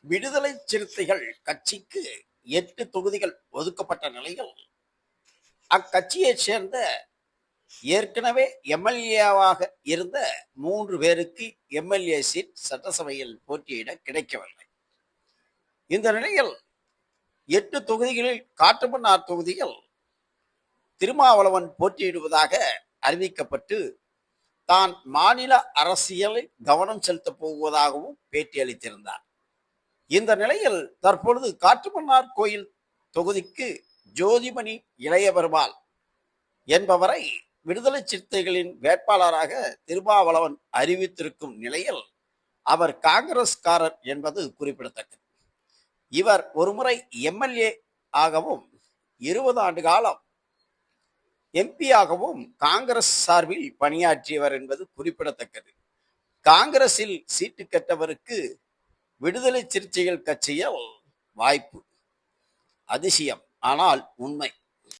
விடுதலை சிறுத்தைகள் கட்சிக்கு 8 தொகுதிகள் ஒதுக்கப்பட்ட நிலையில் அக்கட்சியைச் சேர்ந்த ஏற்கனவே எம்எல்ஏவாக இருந்த 3 பேருக்கு எம்எல்ஏ சீட் சட்டசபையில் போட்டியிட கிடைக்கவில்லை. இந்த நிலையில் 8 தொகுதிகளில் காட்டுமன்னார் தொகுதியில் திருமாவளவன் போட்டியிடுவதாக அறிவிக்கப்பட்டு தான் மாநில அரசியலில் கவனம் செலுத்தப் போவதாகவும் பேட்டியளித்திருந்தார். இந்த நிலையில் தற்பொழுது காட்டுமன்னார் கோயில் தொகுதிக்கு ஜோதிமணி இளையபெருமாள் என்பவரை விடுதலை சிறுத்தைகளின் வேட்பாளராக திருமாவளவன் அறிவித்திருக்கும் நிலையில் அவர் காங்கிரஸ்காரர் என்பது குறிப்பிடத்தக்கது. இவர் ஒருமுறை எம்எல்ஏ ஆகவும் 20 ஆண்டு காலம் எம்பியாகவும் காங்கிரஸ் சார்பில் பணியாற்றியவர் என்பது குறிப்பிடத்தக்கது. காங்கிரஸில் சீட்டு கெட்டவருக்கு விடுதலை சிறுத்தைகள் கட்சியில் வாய்ப்பு. அதிசயம், ஆனால் உண்மை.